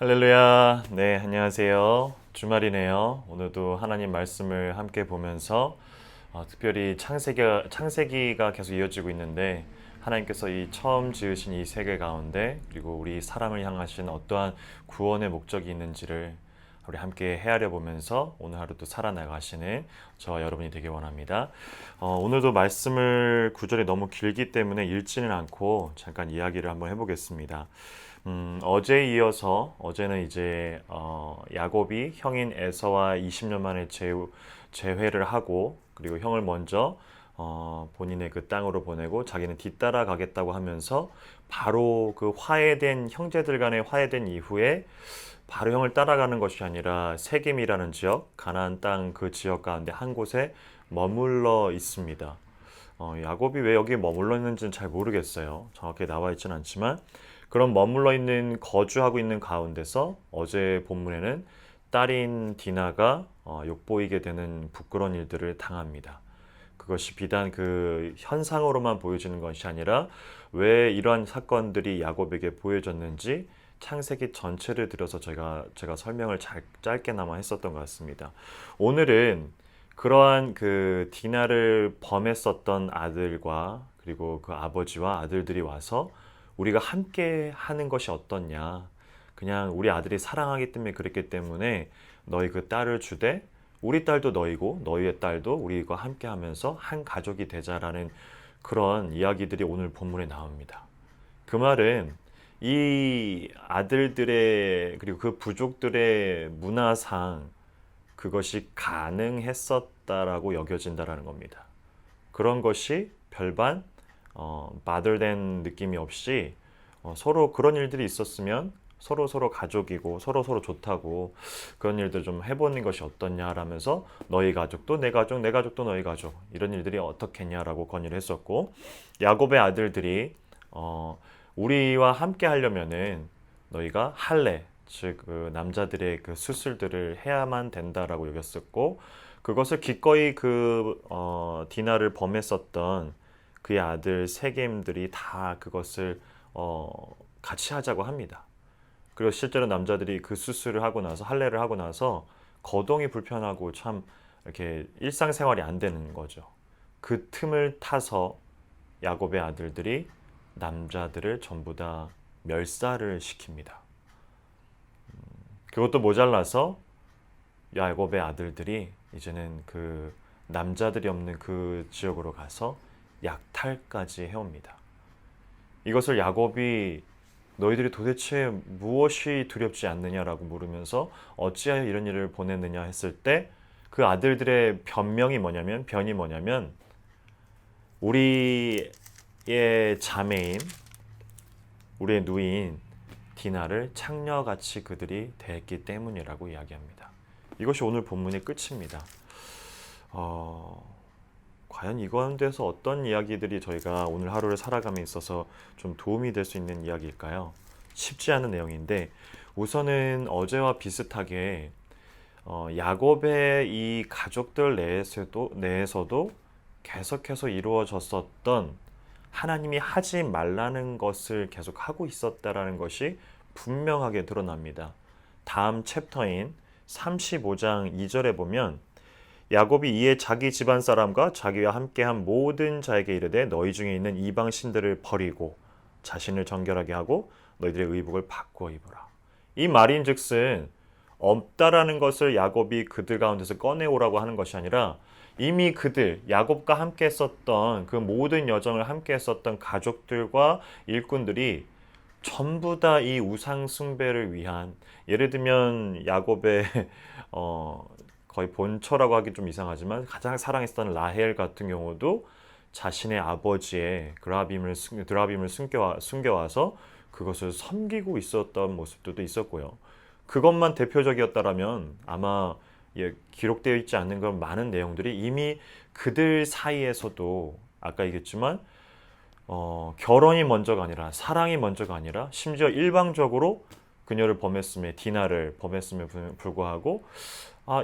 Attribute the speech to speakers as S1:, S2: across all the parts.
S1: 할렐루야. 네, 안녕하세요. 주말이네요. 오늘도 하나님 말씀을 함께 보면서 특별히 창세기가 계속 이어지고 있는데 하나님께서 이 처음 지으신 이 세계 가운데 그리고 우리 사람을 향하신 어떠한 구원의 목적이 있는지를 우리 함께 헤아려 보면서 오늘 하루도 살아나가시는 저와 여러분이 되길 원합니다. 오늘도 말씀을 구절이 너무 길기 때문에 읽지는 않고 잠깐 이야기를 한번 해보겠습니다. 어제에 이어서 어제는 이제 야곱이 형인 에서와 20년 만에 재회를 하고 그리고 형을 먼저 본인의 그 땅으로 보내고 자기는 뒤따라 가겠다고 하면서 바로 그 화해된 형제들 간에 화해된 이후에 바로 형을 따라가는 것이 아니라 세겜이라는 지역, 가나안 땅 그 지역 가운데 한 곳에 머물러 있습니다. 야곱이 왜 여기에 머물러 있는지는 잘 모르겠어요. 정확히 나와 있지는 않지만 그런 머물러 있는 거주하고 있는 가운데서 어제 본문에는 딸인 디나가 욕보이게 되는 부끄러운 일들을 당합니다. 그것이 비단 그 현상으로만 보여지는 것이 아니라 왜 이러한 사건들이 야곱에게 보여졌는지 창세기 전체를 들어서 제가 설명을 짧게나마 했었던 것 같습니다. 오늘은 그러한 그 디나를 범했었던 아들과 그리고 그 아버지와 아들들이 와서 우리가 함께 하는 것이 어떻냐. 그냥 우리 아들이 사랑하기 때문에 그랬기 때문에 너희 그 딸을 주되 우리 딸도 너희고 너희의 딸도 우리가 함께 하면서 한 가족이 되자라는 그런 이야기들이 오늘 본문에 나옵니다. 그 말은 이 아들들의 그리고 그 부족들의 문화상 그것이 가능했었다라고 여겨진다라는 겁니다. 그런 것이 별반 바들된 느낌이 없이 서로 그런 일들이 있었으면 서로 가족이고 서로 좋다고 그런 일들 좀 해보는 것이 어떻냐라면서 너희 가족도 내 가족, 내 가족도 너희 가족 이런 일들이 어떻겠냐라고 건의를 했었고 야곱의 아들들이 우리와 함께 하려면은 너희가 할례 즉 그 남자들의 그 수술들을 해야만 된다라고 여겼었고 그것을 기꺼이 그 디나를 범했었던 그의 아들 세겜들이 다 그것을 같이 하자고 합니다. 그리고 실제로 남자들이 그 수술을 하고 나서 할례를 하고 나서 거동이 불편하고 참 이렇게 일상생활이 안 되는 거죠. 그 틈을 타서 야곱의 아들들이 남자들을 전부 다 멸살을 시킵니다. 그것도 모자라서 야곱의 아들들이 이제는 그 남자들이 없는 그 지역으로 가서 약탈까지 해옵니다. 이것을 야곱이 너희들이 도대체 무엇이 두렵지 않느냐라고 물으면서 어찌하여 이런 일을 보냈느냐 했을 때 그 아들들의 변이 뭐냐면 우리의 자매인 우리의 누이인 디나를 창녀같이 그들이 대했기 때문이라고 이야기합니다. 이것이 오늘 본문의 끝입니다. 과연 이건데서 어떤 이야기들이 저희가 오늘 하루를 살아감에 있어서 좀 도움이 될 수 있는 이야기일까요? 쉽지 않은 내용인데 우선은 어제와 비슷하게 야곱의 이 가족들 내에서도 계속해서 이루어졌었던 하나님이 하지 말라는 것을 계속 하고 있었다라는 것이 분명하게 드러납니다. 다음 챕터인 35장 2절에 보면 야곱이 이에 자기 집안 사람과 자기와 함께한 모든 자에게 이르되 너희 중에 있는 이방 신들을 버리고 자신을 정결하게 하고 너희들의 의복을 바꾸어 입어라. 이 말인즉슨 없다라는 것을 야곱이 그들 가운데서 꺼내오라고 하는 것이 아니라 이미 그들 야곱과 함께 했었던 그 모든 여정을 함께 했었던 가족들과 일꾼들이 전부 다 이 우상 숭배를 위한 예를 들면 야곱의 거의 본처라고 하기 좀 이상하지만 가장 사랑했던 라헬 같은 경우도 자신의 아버지의 드라빔을 숨겨와서 그것을 섬기고 있었던 모습들도 있었고요. 그것만 대표적이었다라면 아마 기록되어 있지 않는 그런 많은 내용들이 이미 그들 사이에서도 아까 얘기했지만 결혼이 먼저가 아니라 사랑이 먼저가 아니라 심지어 일방적으로 그녀를 범했음에 디나를 범했음에 불구하고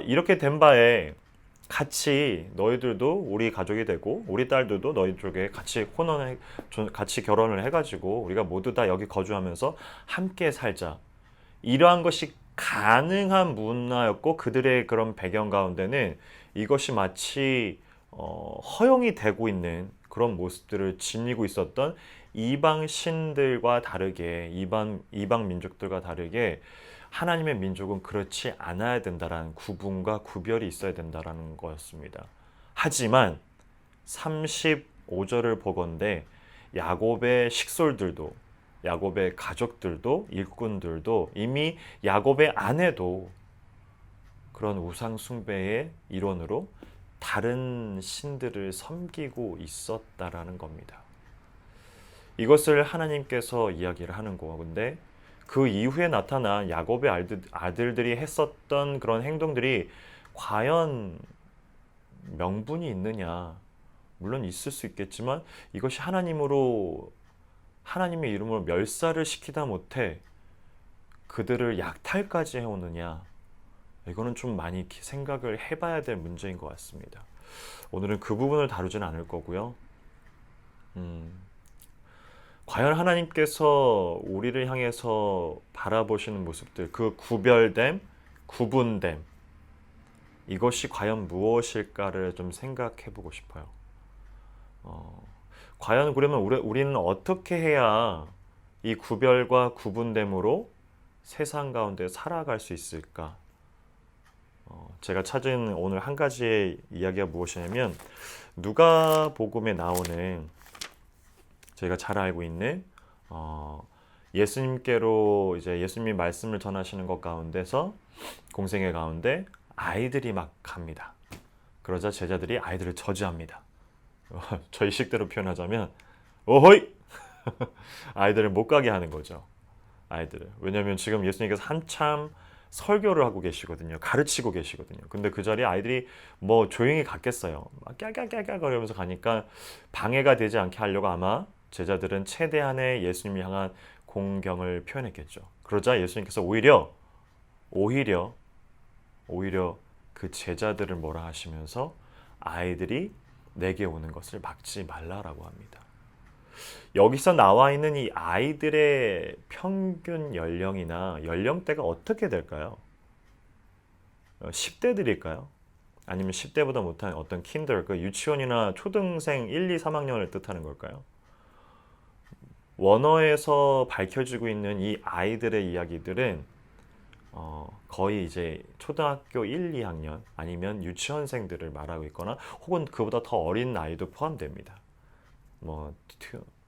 S1: 이렇게 된 바에 같이 너희들도 우리 가족이 되고 우리 딸들도 너희 쪽에 같이 결혼을 해가지고 우리가 모두 다 여기 거주하면서 함께 살자 이러한 것이 가능한 문화였고 그들의 그런 배경 가운데는 이것이 마치 허용이 되고 있는 그런 모습들을 지니고 있었던 이방 신들과 다르게 이방 민족들과 다르게 하나님의 민족은 그렇지 않아야 된다라는 구분과 구별이 있어야 된다라는 거였습니다. 하지만 35절을 보건대 야곱의 식솔들도 야곱의 가족들도 일꾼들도 이미 야곱의 아내도 그런 우상 숭배의 일원으로 다른 신들을 섬기고 있었다라는 겁니다. 이것을 하나님께서 이야기를 하는 건데 그 이후에 나타난 야곱의 아들들이 했었던 그런 행동들이 과연 명분이 있느냐? 물론 있을 수 있겠지만 이것이 하나님의 이름으로 멸살을 시키다 못해 그들을 약탈까지 해오느냐? 이거는 좀 많이 생각을 해봐야 될 문제인 것 같습니다. 오늘은 그 부분을 다루지는 않을 거고요. 과연 하나님께서 우리를 향해서 바라보시는 모습들, 그 구별됨, 구분됨, 이것이 과연 무엇일까를 좀 생각해 보고 싶어요. 과연 그러면 우리는 어떻게 해야 이 구별과 구분됨으로 세상 가운데 살아갈 수 있을까? 제가 찾은 오늘 한 가지의 이야기가 무엇이냐면 누가복음에 나오는 저희가 잘 알고 있는 예수님께로 이제 예수님이 말씀을 전하시는 것 가운데서 공생애 가운데 아이들이 막 갑니다. 그러자 제자들이 아이들을 저지합니다. 저희 식대로 표현하자면 오호이 아이들을 못 가게 하는 거죠. 아이들을. 왜냐하면 지금 예수님께서 한참 설교를 하고 계시거든요. 가르치고 계시거든요. 근데 그 자리에 아이들이 뭐 조용히 갔겠어요. 막 깨깨깨깨 거리면서 가니까 방해가 되지 않게 하려고 아마 제자들은 최대한의 예수님을 향한 공경을 표현했겠죠. 그러자 예수님께서 오히려 그 제자들을 뭐라 하시면서 아이들이 내게 오는 것을 막지 말라라고 합니다. 여기서 나와 있는 이 아이들의 평균 연령이나 연령대가 어떻게 될까요? 10대들일까요? 아니면 10대보다 못한 어떤 킨들, 그 유치원이나 초등생 1, 2, 3학년을 뜻하는 걸까요? 원어에서 밝혀지고 있는 이 아이들의 이야기들은 거의 이제 초등학교 1, 2학년 아니면 유치원생들을 말하고 있거나 혹은 그보다 더 어린 나이도 포함됩니다. 뭐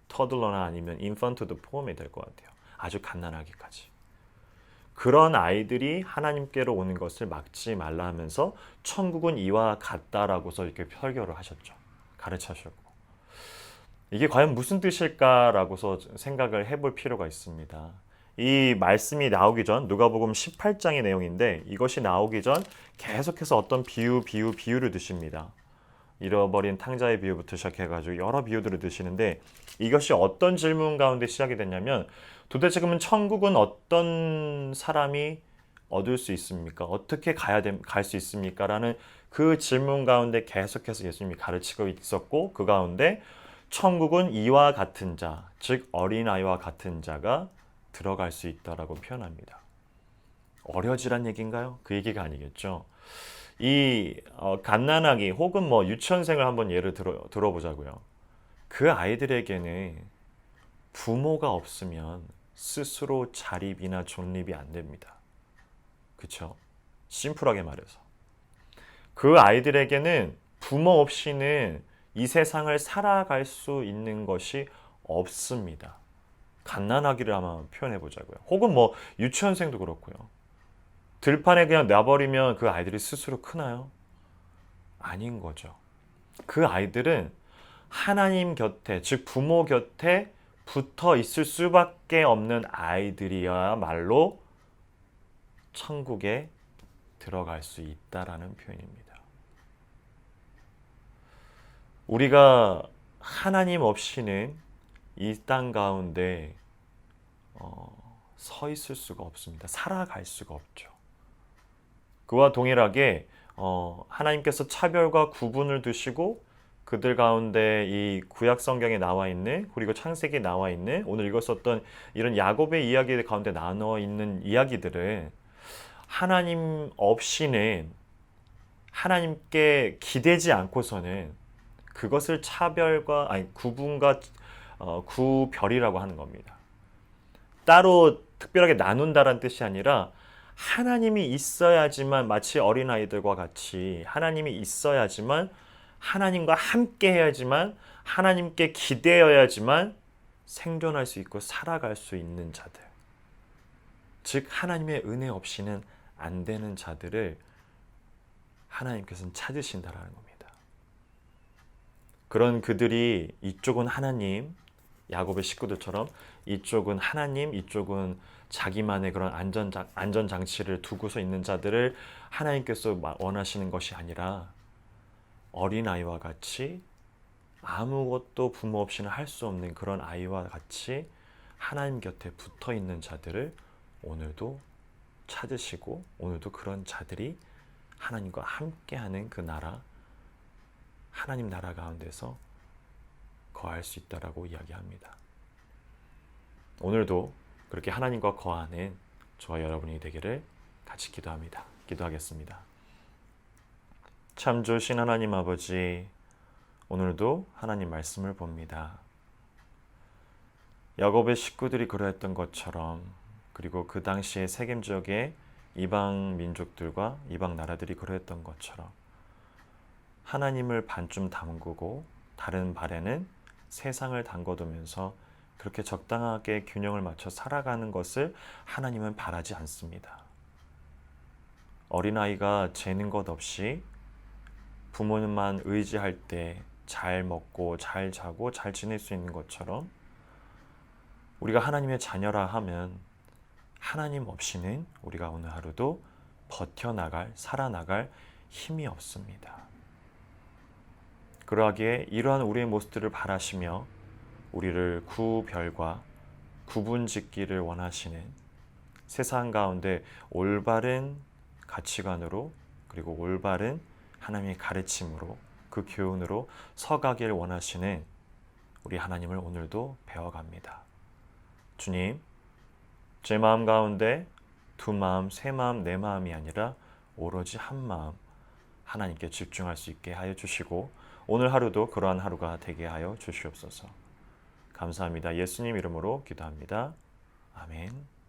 S1: 터들러나 아니면 인펀트도 포함이 될 것 같아요. 아주 갓난아기까지. 그런 아이들이 하나님께로 오는 것을 막지 말라 하면서 천국은 이와 같다라고서 이렇게 설교를 하셨죠. 가르치셨고. 이게 과연 무슨 뜻일까라고서 생각을 해볼 필요가 있습니다. 이 말씀이 나오기 전 누가복음 18장의 내용인데 이것이 나오기 전 계속해서 어떤 비유를 드십니다. 잃어버린 탕자의 비유부터 시작해가지고 여러 비유들을 드시는데 이것이 어떤 질문 가운데 시작이 됐냐면 도대체 그러면 천국은 어떤 사람이 얻을 수 있습니까? 어떻게 갈 수 있습니까? 라는 그 질문 가운데 계속해서 예수님이 가르치고 있었고 그 가운데 천국은 이와 같은 자, 즉 어린아이와 같은 자가 들어갈 수 있다라고 표현합니다. 어려지란 얘기인가요? 그 얘기가 아니겠죠. 이 갓난아기 혹은 뭐 유치원생을 한번 예를 들어보자고요. 그 아이들에게는 부모가 없으면 스스로 자립이나 존립이 안 됩니다. 그렇죠? 심플하게 말해서. 그 아이들에게는 부모 없이는 이 세상을 살아갈 수 있는 것이 없습니다. 갓난아기를 한번 표현해 보자고요. 혹은 뭐 유치원생도 그렇고요. 들판에 그냥 놔버리면 그 아이들이 스스로 크나요? 아닌 거죠. 그 아이들은 하나님 곁에, 즉 부모 곁에 붙어 있을 수밖에 없는 아이들이야말로 천국에 들어갈 수 있다라는 표현입니다. 우리가 하나님 없이는 이 땅 가운데 서 있을 수가 없습니다. 살아갈 수가 없죠. 그와 동일하게 하나님께서 차별과 구분을 두시고 그들 가운데 이 구약 성경에 나와 있는 그리고 창세기에 나와 있는 오늘 읽었었던 이런 야곱의 이야기 가운데 나눠 있는 이야기들은 하나님 없이는 하나님께 기대지 않고서는 그것을 차별과 아니 구분과 구별이라고 하는 겁니다. 따로 특별하게 나눈다라는 뜻이 아니라 하나님이 있어야지만 마치 어린아이들과 같이 하나님이 있어야지만 하나님과 함께 해야지만 하나님께 기대어야지만 생존할 수 있고 살아갈 수 있는 자들, 즉 하나님의 은혜 없이는 안 되는 자들을 하나님께서는 찾으신다라는 겁니다. 그런 그들이 이쪽은 하나님, 야곱의 식구들처럼 이쪽은 하나님, 이쪽은 자기만의 그런 안전장치를 두고서 있는 자들을 하나님께서 원하시는 것이 아니라 어린아이와 같이 아무것도 부모 없이는 할 수 없는 그런 아이와 같이 하나님 곁에 붙어 있는 자들을 오늘도 찾으시고 오늘도 그런 자들이 하나님과 함께하는 그 나라, 하나님 나라 가운데서 거할 수 있다라고 이야기합니다. 오늘도 그렇게 하나님과 거하는 저와 여러분이 되기를 같이 기도합니다. 기도하겠습니다. 참 좋으신 하나님 아버지, 오늘도 하나님 말씀을 봅니다. 야곱의 식구들이 그러했던 것처럼, 그리고 그 당시에 세겜 지역의 이방 민족들과 이방 나라들이 그러했던 것처럼 하나님을 반쯤 담그고 다른 발에는 세상을 담궈두면서 그렇게 적당하게 균형을 맞춰 살아가는 것을 하나님은 바라지 않습니다. 어린아이가 재는 것 없이 부모님만 의지할 때 잘 먹고 잘 자고 잘 지낼 수 있는 것처럼 우리가 하나님의 자녀라 하면 하나님 없이는 우리가 오늘 하루도 버텨나갈, 살아나갈 힘이 없습니다. 그러하기에 이러한 우리의 모습들을 바라시며 우리를 구별과 구분짓기를 원하시는 세상 가운데 올바른 가치관으로 그리고 올바른 하나님의 가르침으로 그 교훈으로 서가길 원하시는 우리 하나님을 오늘도 배워갑니다. 주님, 제 마음 가운데 두 마음, 세 마음, 네 마음이 아니라 오로지 한 마음 하나님께 집중할 수 있게 하여 주시고 오늘 하루도 그러한 하루가 되게 하여 주시옵소서. 감사합니다. 예수님 이름으로 기도합니다. 아멘.